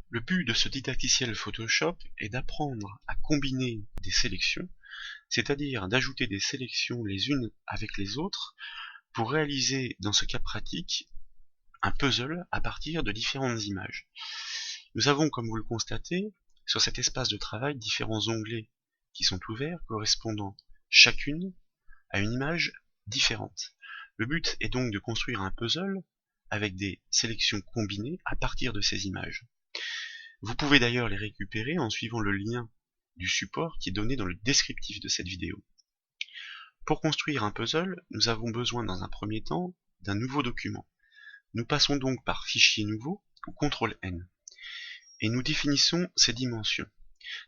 Le but de ce didacticiel Photoshop est d'apprendre à combiner des sélections, c'est-à-dire d'ajouter des sélections les unes avec les autres pour réaliser, dans ce cas pratique, un puzzle à partir de différentes images. Nous avons, comme vous le constatez, sur cet espace de travail, différents onglets qui sont ouverts, correspondant chacune à une image différente. Le but est donc de construire un puzzle avec des sélections combinées à partir de ces images. Vous pouvez d'ailleurs les récupérer en suivant le lien du support qui est donné dans le descriptif de cette vidéo. Pour construire un puzzle, nous avons besoin dans un premier temps d'un nouveau document. Nous passons donc par Fichier nouveau ou CTRL-N et nous définissons ses dimensions.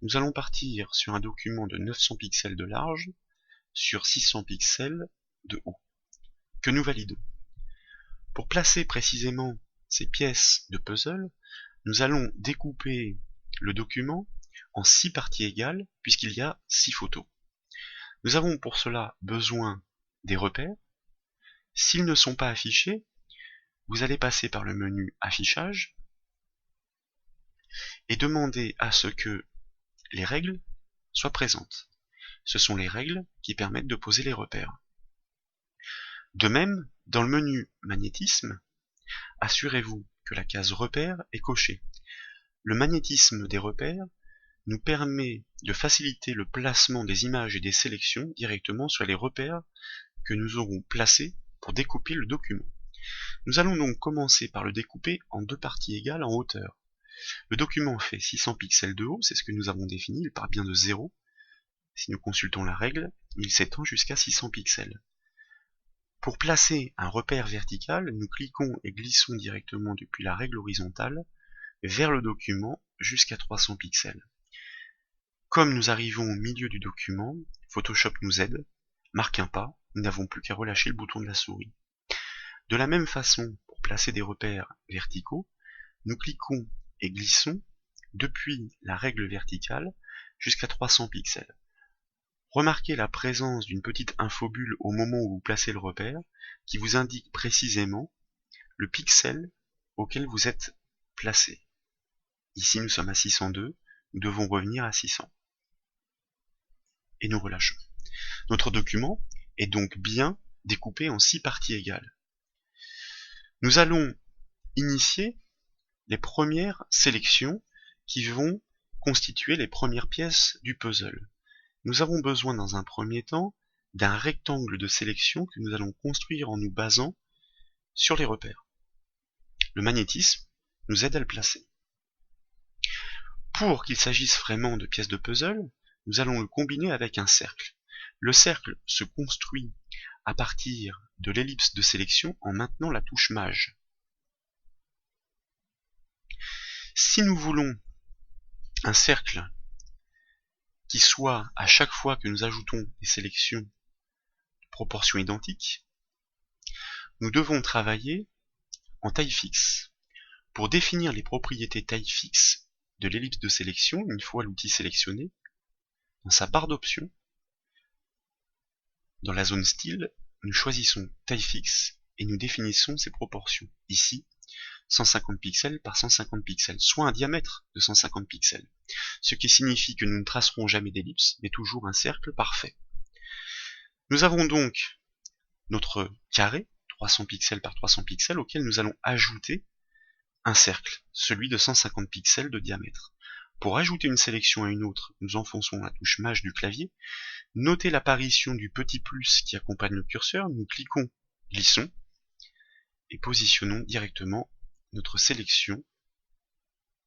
Nous allons partir sur un document de 900 pixels de large sur 600 pixels de haut, que nous validons. Pour placer précisément ces pièces de puzzle, nous allons découper le document en 6 parties égales puisqu'il y a 6 photos. Nous avons pour cela besoin des repères. S'ils ne sont pas affichés, vous allez passer par le menu Affichage et demander à ce que les règles soient présentes. Ce sont les règles qui permettent de poser les repères. De même, dans le menu Magnétisme, assurez-vous que la case Repères est cochée. Le magnétisme des repères nous permet de faciliter le placement des images et des sélections directement sur les repères que nous aurons placés pour découper le document. Nous allons donc commencer par le découper en 2 parties égales en hauteur. Le document fait 600 pixels de haut, c'est ce que nous avons défini, il part bien de 0. Si nous consultons la règle, il s'étend jusqu'à 600 pixels. Pour placer un repère vertical, nous cliquons et glissons directement depuis la règle horizontale vers le document jusqu'à 300 pixels. Comme nous arrivons au milieu du document, Photoshop nous aide, marque un pas, nous n'avons plus qu'à relâcher le bouton de la souris. De la même façon, pour placer des repères verticaux, nous cliquons et glissons depuis la règle verticale jusqu'à 300 pixels. Remarquez la présence d'une petite infobulle au moment où vous placez le repère qui vous indique précisément le pixel auquel vous êtes placé. Ici nous sommes à 602, nous devons revenir à 600. Et nous relâchons. Notre document est donc bien découpé en 6 parties égales. Nous allons initier les premières sélections qui vont constituer les premières pièces du puzzle. Nous avons besoin dans un premier temps d'un rectangle de sélection que nous allons construire en nous basant sur les repères. Le magnétisme nous aide à le placer. Pour qu'il s'agisse vraiment de pièces de puzzle, nous allons le combiner avec un cercle. Le cercle se construit à partir de l'ellipse de sélection en maintenant la touche Maj. Si nous voulons un cercle qui soit, à chaque fois que nous ajoutons des sélections de proportions identiques, nous devons travailler en taille fixe. Pour définir les propriétés taille fixe de l'ellipse de sélection, une fois l'outil sélectionné, dans sa barre d'options, dans la zone style, nous choisissons taille fixe et nous définissons ses proportions. Ici, 150 pixels par 150 pixels, soit un diamètre de 150 pixels. Ce qui signifie que nous ne tracerons jamais d'ellipse, mais toujours un cercle parfait. Nous avons donc notre carré, 300 pixels par 300 pixels, auquel nous allons ajouter un cercle, celui de 150 pixels de diamètre. Pour ajouter une sélection à une autre, nous enfonçons la touche Maj du clavier. Notez l'apparition du petit plus qui accompagne le curseur, nous cliquons, glissons, et positionnons directement notre sélection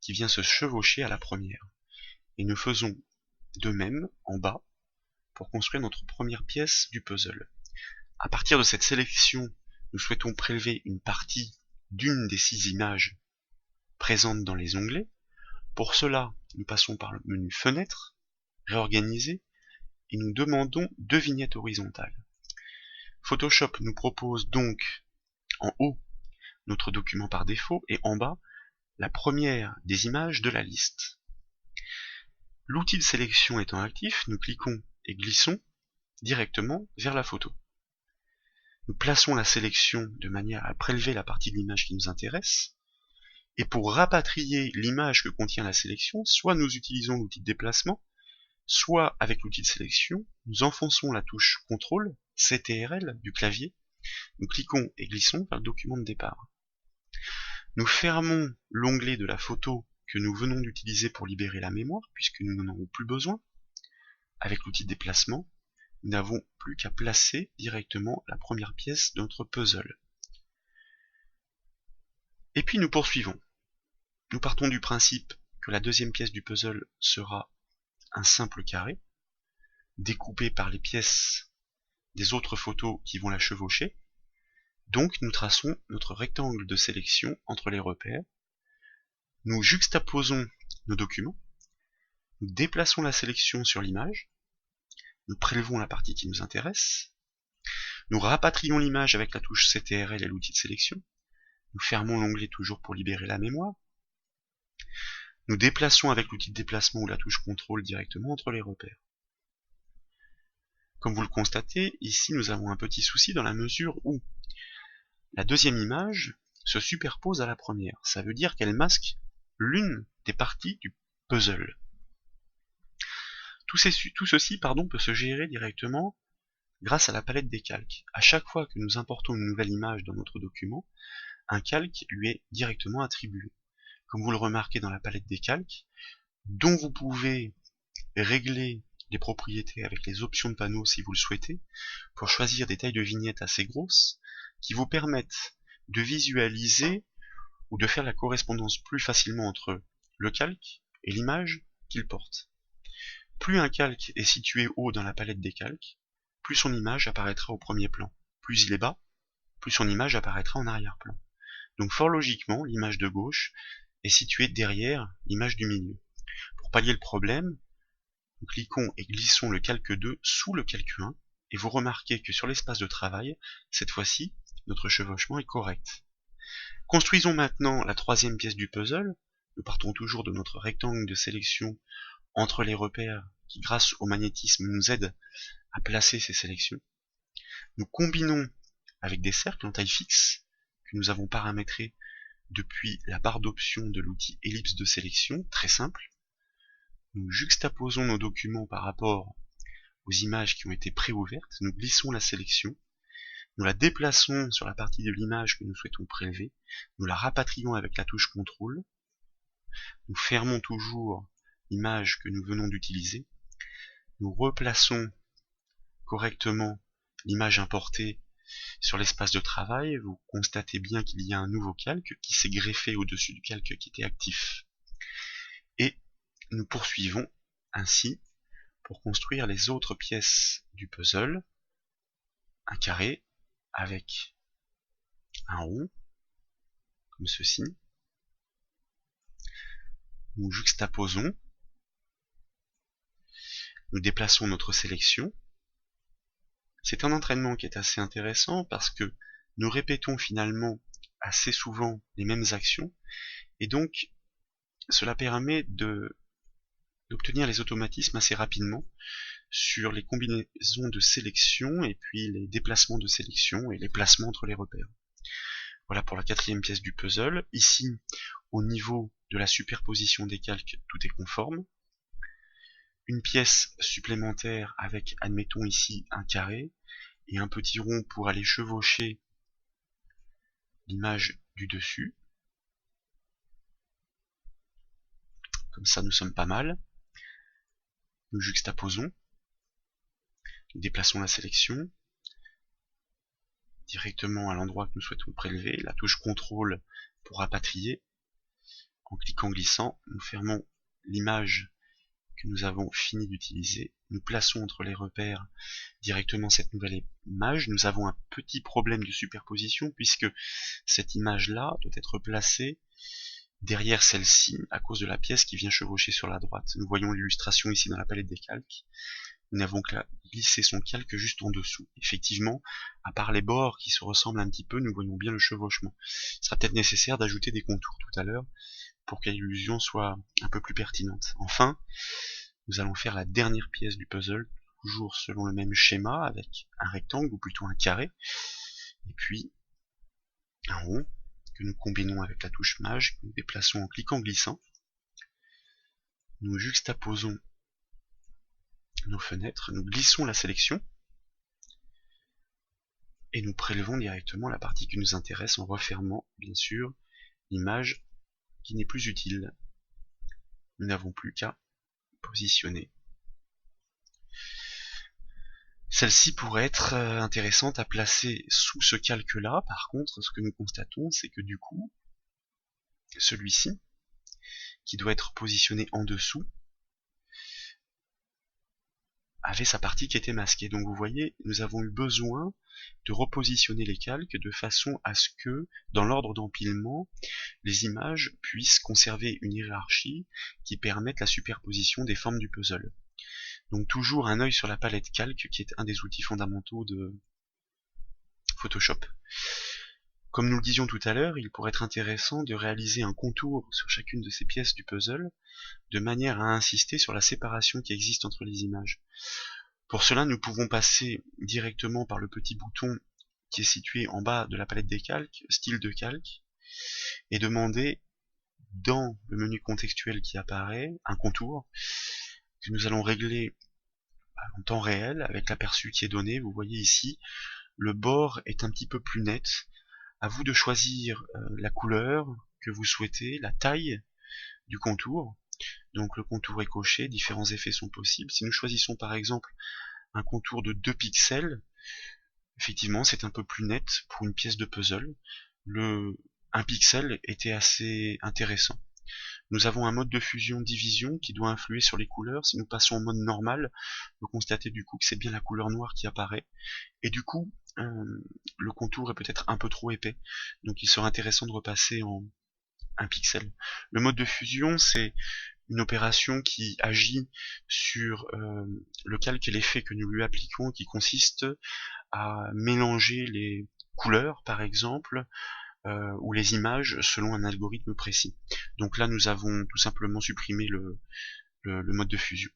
qui vient se chevaucher à la première. Et nous faisons de même en bas pour construire notre première pièce du puzzle. À partir de cette sélection, nous souhaitons prélever une partie d'une des 6 images présentes dans les onglets. Pour cela, nous passons par le menu Fenêtre, Réorganiser, et nous demandons 2 vignettes horizontales. Photoshop nous propose donc en haut notre document par défaut et en bas la première des images de la liste. L'outil de sélection étant actif, nous cliquons et glissons directement vers la photo. Nous plaçons la sélection de manière à prélever la partie de l'image qui nous intéresse Et pour rapatrier l'image que contient la sélection, soit nous utilisons l'outil de déplacement, soit avec l'outil de sélection, nous enfonçons la touche CTRL, CTRL du clavier, nous cliquons et glissons vers le document de départ. Nous fermons l'onglet de la photo que nous venons d'utiliser pour libérer la mémoire, puisque nous n'en avons plus besoin. Avec l'outil de déplacement, nous n'avons plus qu'à placer directement la première pièce de notre puzzle. Et puis nous poursuivons. Nous partons du principe que la deuxième pièce du puzzle sera un simple carré, découpé par les pièces des autres photos qui vont la chevaucher. Donc nous traçons notre rectangle de sélection entre les repères. Nous juxtaposons nos documents. Nous déplaçons la sélection sur l'image. Nous prélevons la partie qui nous intéresse. Nous rapatrions l'image avec la touche CTRL et l'outil de sélection. Nous fermons l'onglet toujours pour libérer la mémoire. Nous déplaçons avec l'outil de déplacement ou la touche CTRL directement entre les repères. Comme vous le constatez, ici nous avons un petit souci dans la mesure où la deuxième image se superpose à la première. Ça veut dire qu'elle masque l'une des parties du puzzle. Tout ceci peut se gérer directement grâce à la palette des calques. À chaque fois que nous importons une nouvelle image dans notre document, un calque lui est directement attribué. Comme vous le remarquez dans la palette des calques, dont vous pouvez régler les propriétés avec les options de panneau si vous le souhaitez, pour choisir des tailles de vignettes assez grosses, qui vous permettent de visualiser ou de faire la correspondance plus facilement entre le calque et l'image qu'il porte. Plus un calque est situé haut dans la palette des calques, plus son image apparaîtra au premier plan. Plus il est bas, plus son image apparaîtra en arrière-plan. Donc fort logiquement, l'image de gauche est située derrière l'image du milieu. Pour pallier le problème, nous cliquons et glissons le calque 2 sous le calque 1, et vous remarquez que sur l'espace de travail, cette fois-ci, notre chevauchement est correct. Construisons maintenant la troisième pièce du puzzle. Nous partons toujours de notre rectangle de sélection entre les repères qui, grâce au magnétisme, nous aident à placer ces sélections. Nous combinons avec des cercles en taille fixe que nous avons paramétrés depuis la barre d'options de l'outil ellipse de sélection, très simple. Nous juxtaposons nos documents par rapport aux images qui ont été préouvertes, nous glissons la sélection, nous la déplaçons sur la partie de l'image que nous souhaitons prélever, nous la rapatrions avec la touche CTRL, nous fermons toujours l'image que nous venons d'utiliser, nous replaçons correctement l'image importée sur l'espace de travail. Vous constatez bien qu'il y a un nouveau calque qui s'est greffé au-dessus du calque qui était actif. Et nous poursuivons ainsi pour construire les autres pièces du puzzle. Un carré avec un rond, comme ceci. Nous juxtaposons. Nous déplaçons notre sélection. C'est un entraînement qui est assez intéressant parce que nous répétons finalement assez souvent les mêmes actions et donc cela permet d'obtenir les automatismes assez rapidement sur les combinaisons de sélection et puis les déplacements de sélection et les placements entre les repères. Voilà pour la quatrième pièce du puzzle. Ici, au niveau de la superposition des calques, tout est conforme. Une pièce supplémentaire avec, admettons ici, un carré et un petit rond pour aller chevaucher l'image du dessus. Comme ça, nous sommes pas mal. Nous juxtaposons. Nous déplaçons la sélection directement à l'endroit que nous souhaitons prélever. La touche CTRL pour rapatrier. En cliquant glissant, nous fermons l'image que nous avons fini d'utiliser. Nous plaçons entre les repères directement cette nouvelle image. Nous avons un petit problème de superposition puisque cette image-là doit être placée derrière celle-ci à cause de la pièce qui vient chevaucher sur la droite. Nous voyons l'illustration ici dans la palette des calques. Nous n'avons qu'à glisser son calque juste en dessous. Effectivement, à part les bords qui se ressemblent un petit peu, nous voyons bien le chevauchement. Il sera peut-être nécessaire d'ajouter des contours tout à l'heure pour que l'illusion soit un peu plus pertinente. Enfin, nous allons faire la dernière pièce du puzzle, toujours selon le même schéma, avec un rectangle, ou plutôt un carré, et puis un rond, que nous combinons avec la touche Maj, que nous déplaçons en cliquant glissant. Nous juxtaposons nos fenêtres, nous glissons la sélection, et nous prélevons directement la partie qui nous intéresse en refermant, bien sûr, l'image qui n'est plus utile. Nous n'avons plus qu'à positionner. Celle-ci pourrait être intéressante à placer sous ce calque-là. Par contre, ce que nous constatons, c'est que du coup, celui-ci, qui doit être positionné en dessous, avait sa partie qui était masquée. Donc vous voyez, nous avons eu besoin de repositionner les calques de façon à ce que, dans l'ordre d'empilement, les images puissent conserver une hiérarchie qui permette la superposition des formes du puzzle. Donc toujours un œil sur la palette calque, qui est un des outils fondamentaux de Photoshop. Comme nous le disions tout à l'heure, il pourrait être intéressant de réaliser un contour sur chacune de ces pièces du puzzle, de manière à insister sur la séparation qui existe entre les images. Pour cela, nous pouvons passer directement par le petit bouton qui est situé en bas de la palette des calques, style de calque, et demander dans le menu contextuel qui apparaît un contour que nous allons régler en temps réel avec l'aperçu qui est donné. Vous voyez ici, le bord est un petit peu plus net. À vous de choisir la couleur que vous souhaitez, la taille du contour. Donc le contour est coché, différents effets sont possibles. Si nous choisissons par exemple un contour de 2 pixels, effectivement c'est un peu plus net pour une pièce de puzzle. 1 pixel était assez intéressant. Nous avons un mode de fusion-division qui doit influer sur les couleurs. Si nous passons en mode normal, vous constatez du coup que c'est bien la couleur noire qui apparaît. Et du coup, le contour est peut-être un peu trop épais. Donc il serait intéressant de repasser en 1 pixel. Le mode de fusion, c'est une opération qui agit sur le calque et l'effet que nous lui appliquons, qui consiste à mélanger les couleurs, par exemple, ou les images selon un algorithme précis. Donc là, nous avons tout simplement supprimé le mode de fusion.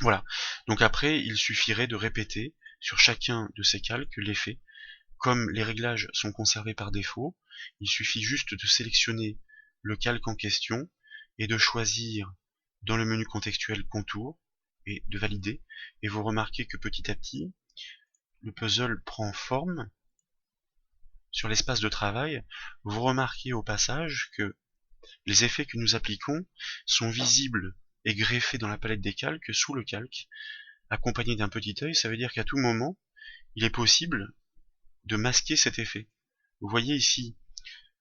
Voilà. Donc après, il suffirait de répéter sur chacun de ces calques l'effet. Comme les réglages sont conservés par défaut, il suffit juste de sélectionner le calque en question et de choisir dans le menu contextuel contour et de valider. Et vous remarquez que petit à petit, le puzzle prend forme sur l'espace de travail. Vous remarquez au passage que les effets que nous appliquons sont visibles et greffés dans la palette des calques, sous le calque, accompagnés d'un petit œil. Ça veut dire qu'à tout moment, il est possible de masquer cet effet. Vous voyez ici,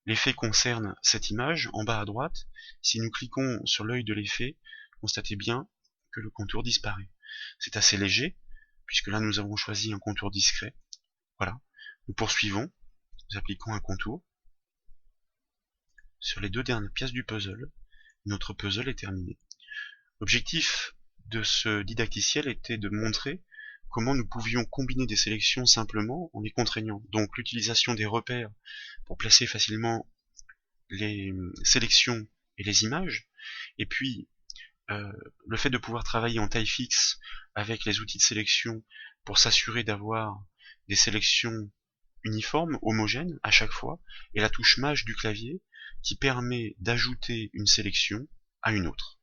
l'effet concerne cette image, en bas à droite. Si nous cliquons sur l'œil de l'effet, constatez bien que le contour disparaît. C'est assez léger, puisque là nous avons choisi un contour discret. Voilà. Nous poursuivons. Nous appliquons un contour. Sur les 2 dernières pièces du puzzle, notre puzzle est terminé. L'objectif de ce didacticiel était de montrer comment nous pouvions combiner des sélections simplement en les contraignant. Donc l'utilisation des repères pour placer facilement les sélections et les images, et puis le fait de pouvoir travailler en taille fixe avec les outils de sélection pour s'assurer d'avoir des sélections uniformes, homogènes à chaque fois, et la touche Maj du clavier qui permet d'ajouter une sélection à une autre.